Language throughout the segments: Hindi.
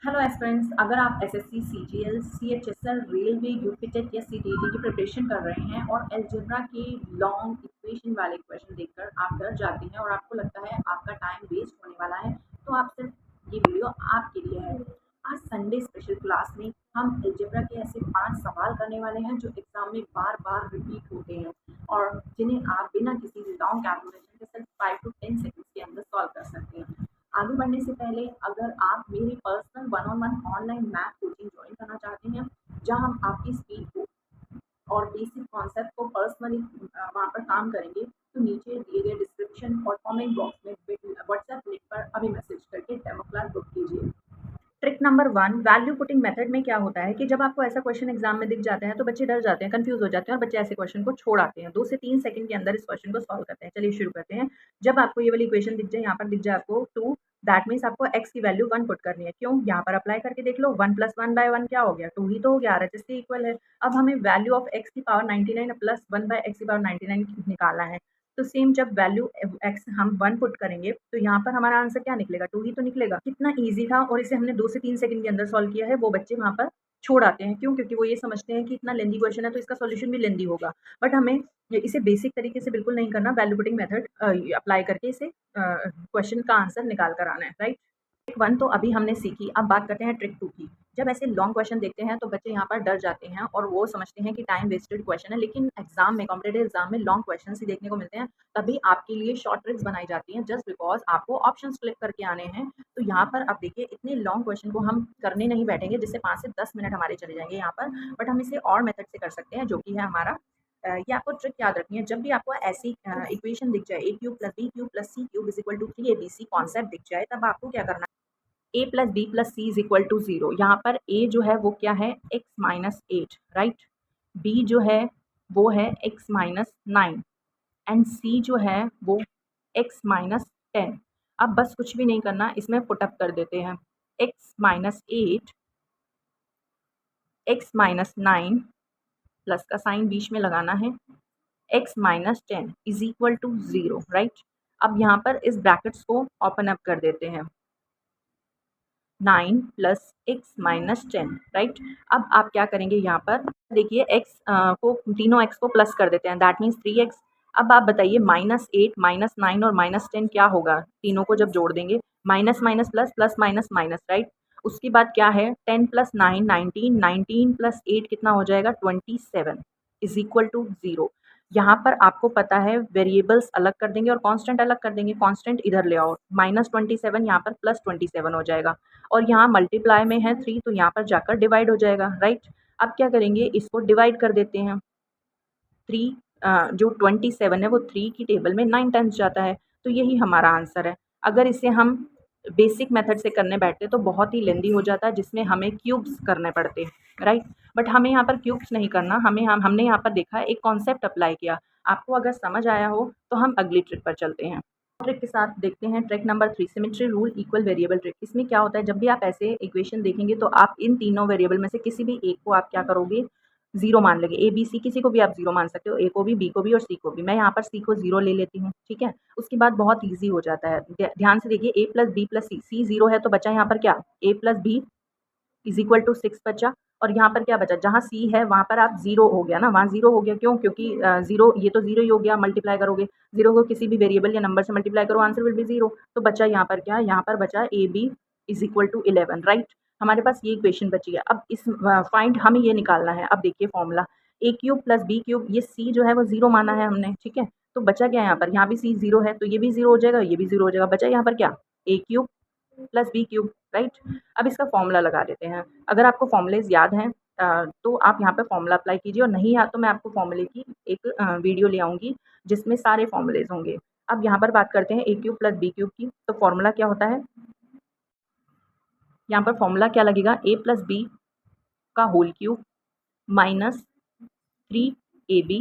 हेलो एस्पिरेंट्स, अगर आप SSC, CGL, CHSL, railway, UP TET या सीटीईटी की प्रिपरेशन कर रहे हैं और अलजेब्रा के लॉन्ग इक्वेशन वाले क्वेश्चन देखकर आप डर जाते हैं और आपको लगता है आपका टाइम वेस्ट होने वाला है, तो आप सिर्फ ये वीडियो आपके लिए है। आज संडे स्पेशल क्लास में हम अलजेब्रा के ऐसे 5 सवाल करने वाले हैं जो एग्जाम में बार-बार रिपीट होते हैं और जिन्हें आप बिना किसी लॉन्ग कैलकुलेशन के सिर्फ 5 टू 10 सेकंड्स के अंदर सॉल्व कर सकते हैं। आगे बढ़ने से पहले अगर आप मेरी personal one on one online math coaching join करना चाहते हैं, जहां हम आपकी स्पीड को और बेसिक कॉन्सेप्ट को पर्सनली वहाँ पर काम करेंगे, तो नीचे दिए गए डिस्क्रिप्शन और कमेंट बॉक्स में व्हाट्सएप लिंक पर अभी मैसेज करके डेमो क्लास बुक कीजिए। Trick number 1, value putting method में क्या होता है कि जब आपको ऐसा क्वेश्चन एग्जाम में दिख जाता है तो बच्चे डर जाते हैं, कंफ्यूज हो जाते हैं और बच्चे ऐसे क्वेश्चन को छोड़ आते हैं। 2 से 3 सेकंड के अंदर इस क्वेश्चन को सॉल्व करते हैं। चलिए शुरू करते हैं। जब आपको ये वाली इक्वेशन दिख जाए, यहाँ पर दिख जाए आपको 2, दैट मीन्स आपको x की वैल्यू 1 पुट करनी है। क्यों? यहाँ पर अप्लाई करके देख लो, 1 + 1/1 क्या हो गया? 2 ही तो हो गया, आरएचएस के इक्वल है। अब हमें वैल्यू ऑफ x की पावर 99 प्लस 1/x की पावर 99 निकालना है। तो सेम जब वैल्यू एक्स हम 1 पुट करेंगे तो यहाँ पर हमारा आंसर क्या निकलेगा? 2 ही तो निकलेगा। कितना ईजी था और इसे हमने 2 से 3 सेकंड के अंदर सॉल्व किया है। वो बच्चे वहाँ पर छोड़ आते हैं। क्यों? क्योंकि वो ये समझते हैं कि इतना लेंदी क्वेश्चन है तो इसका सॉल्यूशन भी लेंदी होगा। बट हमें इसे बेसिक तरीके से बिल्कुल नहीं करना, वैल्यू पुटिंग मेथड अप्लाई करके इसे क्वेश्चन का आंसर निकाल कर आना है, राइट? ट्रिक 1 तो अभी हमने सीखी। अब बात करते हैं ट्रिक 2 की। जब ऐसे लॉन्ग क्वेश्चन देखते हैं तो बच्चे यहाँ पर डर जाते हैं और वो समझते हैं कि टाइम वेस्टेड क्वेश्चन है, लेकिन एग्जाम में, कॉम्पिटेटिव एग्जाम में लॉन्ग क्वेश्चन ही देखने को मिलते हैं। तभी आपके लिए शॉर्ट ट्रिक्स बनाई जाती हैं, जस्ट बिकॉज आपको ऑप्शन क्लिक करके आने हैं। तो यहाँ पर आप देखिए, इतने लॉन्ग क्वेश्चन को हम करने नहीं बैठेंगे जिससे 5 से 10 मिनट हमारे चले जाएंगे यहाँ पर। बट हम इसे और मेथड से कर सकते हैं, जो कि है हमारा ये आपको ट्रिक याद रखनी है। जब भी आपको ऐसी इक्वेशन दिख जाए, a³ + b³ + c³ = 3abc concept दिख जाए, तब आपको क्या करना है? a + b + c = 0। यहाँ पर a जो है वो क्या है? x - 8, right? b जो है वो है x - 9 एंड c जो है वो x - 10। अब बस कुछ भी नहीं करना, इसमें पुट अप कर देते हैं। x - 8, x - 9 प्लस का साइन बीच में लगाना है, x - 10 = 0, राइट? अब यहाँ पर इस ब्रैकेट्स को ओपन अप कर देते हैं। 9 + x - 10, राइट? अब आप क्या करेंगे, यहाँ पर देखिए x को, तीनों x को प्लस कर देते हैं, दैट मीन्स 3x। अब आप बताइए, -8, -9 और -10 क्या होगा? तीनों को जब जोड़ देंगे, minus minus plus, plus minus minus, right? उसके बाद क्या है? 10 + 9 19, 19 + 8 कितना हो जाएगा? 27 = 0। यहाँ पर आपको पता है वेरिएबल्स अलग कर देंगे और कांस्टेंट अलग कर देंगे। कांस्टेंट इधर ले आओ, -27 यहाँ पर +27 हो जाएगा और यहाँ मल्टीप्लाई में है 3, तो यहाँ पर जाकर डिवाइड हो जाएगा, राइट? अब क्या करेंगे, इसको डिवाइड कर देते हैं। 3 जो 27 है वो 3 की टेबल में 9 टाइम्स जाता है, तो यही हमारा आंसर है। अगर इसे हम बेसिक मेथड से करने बैठते तो बहुत ही लेंदी हो जाता है, जिसमें हमें क्यूब्स करने पड़ते, राइट? बट हमें यहाँ पर क्यूब्स नहीं करना, हमने यहाँ पर देखा, एक कॉन्सेप्ट अप्लाई किया। आपको अगर समझ आया हो तो हम अगली ट्रिक पर चलते हैं। ट्रिक के साथ देखते हैं trick number 3, symmetry rule equal variable trick. इसमें क्या होता है, जब भी आप ऐसे इक्वेशन देखेंगे तो आप इन तीनों वेरिएबल में से किसी भी एक को आप क्या करोगे? 0 मान लेंगे। ए, बी, सी किसी को भी आप 0 मान सकते हो, ए को भी, बी को भी और सी को भी। मैं यहाँ पर सी को 0 ले लेती हूँ, ठीक है? उसके बाद बहुत ईज़ी हो जाता है। ध्यान से देखिए, a + b + c, c 0 है तो बचा यहाँ पर क्या? a + b = 6 बचा और यहाँ पर क्या बचा? जहाँ c है वहाँ पर आप 0 हो गया ना, वहाँ 0 हो गया। क्यों? क्योंकि 0, ये तो 0 ही हो गया, मल्टीप्लाई करोगे। 0 को किसी भी वेरिएबल या नंबर से मल्टीप्लाई करो, आंसर विल बी 0। तो बचा यहाँ पर क्या? यहाँ पर बचा ab = 11, राइट? हमारे पास ये इक्वेशन बची है। अब इस फाइंड हमें ये निकालना है। अब देखिए फॉर्मूला, a³ + b³, ये c जो है वो 0 माना है हमने, ठीक है? तो बचा क्या यहाँ पर? यहाँ भी c 0 है तो ये भी 0 हो जाएगा, ये भी 0 हो जाएगा। बचा यहाँ पर क्या? a³ + b³, right? अब इसका फॉर्मूला लगा देते हैं। अगर आपको फॉर्मूलेज याद हैं तो आप यहाँ पे फॉर्मूला अप्लाई कीजिए, और नहीं याद तो मैं आपको फॉर्मूले की एक वीडियो ले आऊँगी जिसमें सारे फॉर्मूलेज होंगे। अब यहाँ पर बात करते हैं a³ + b³ की। तो फॉर्मूला क्या होता है? यहाँ पर फॉर्मूला क्या लगेगा? a + b का whole cube minus 3ab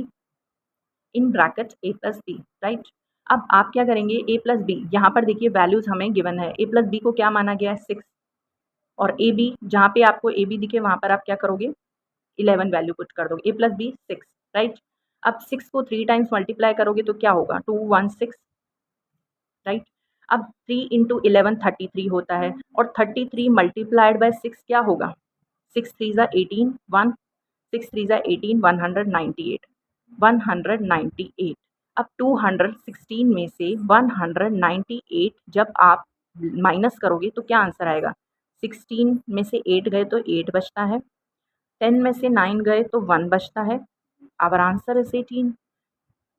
in bracket a + b, right? अब आप क्या करेंगे, a + b, यहाँ पर देखिए वैल्यूज हमें गिवन है। a + b को क्या माना गया है? 6, और ए बी, जहाँ पे आपको ए बी दिखे वहाँ पर आप क्या करोगे? 11 वैल्यू पुट कर दोगे। a + b 6, right? अब 6 को 3 टाइम्स मल्टीप्लाई करोगे तो क्या होगा? 216, राइट? अब 3 इंटू 11 33 होता है और 33 मल्टीप्लाइड बाय 6 क्या होगा? 6 3 ज़ा 18 1 6 3 ज़ा 18 198 अब 216 में से 198 जब आप माइनस करोगे तो क्या आंसर आएगा? 16 में से 8 गए तो 8 बचता है, 10 में से 9 गए तो 1 बचता है। Our answer is 18।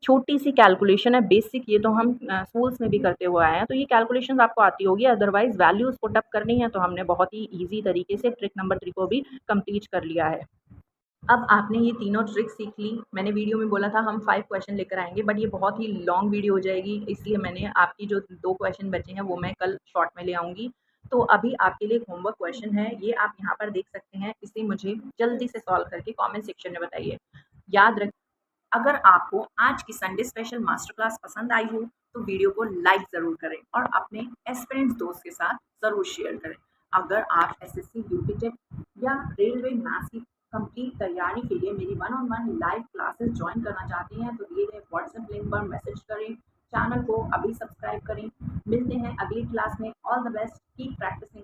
छोटी सी कैलकुलेशन है, बेसिक, ये तो हम स्कूल्स में भी करते हुए आए हैं, तो ये कैलकुलेशंस आपको आती होगी। अदरवाइज वैल्यूज पुट अप करनी है तो हमने बहुत ही ईजी तरीके से ट्रिक नंबर 3 को भी कंप्लीट कर लिया है। अब आपने ये तीनों ट्रिक सीख ली। मैंने वीडियो में बोला था हम 5 क्वेश्चन लेकर आएंगे, बट ये बहुत ही लॉन्ग वीडियो हो जाएगी, इसलिए मैंने आपकी जो 2 क्वेश्चन बचे हैं वो मैं कल शॉर्ट में ले आऊँगी। तो अभी आपके लिए एक होमवर्क क्वेश्चन है, ये आप यहाँ पर देख सकते हैं। इसे मुझे जल्दी से सॉल्व करके कमेंट सेक्शन में बताइए। याद रख, अगर आपको आज की संडे स्पेशल मास्टर क्लास पसंद आई हो तो वीडियो को लाइक ज़रूर करें और अपने एस्पिरेंट्स दोस्त के साथ ज़रूर शेयर करें। अगर आप एसएससी यूपीटेट या रेलवे मैथ्स की कंप्लीट तैयारी के लिए मेरी 1-on-1 लाइव क्लासेस ज्वाइन करना चाहते हैं तो दिए गए व्हाट्सएप लिंक पर मैसेज करें। चैनल को अभी सब्सक्राइब करें। मिलते हैं अगली क्लास में। All the best, keep practising.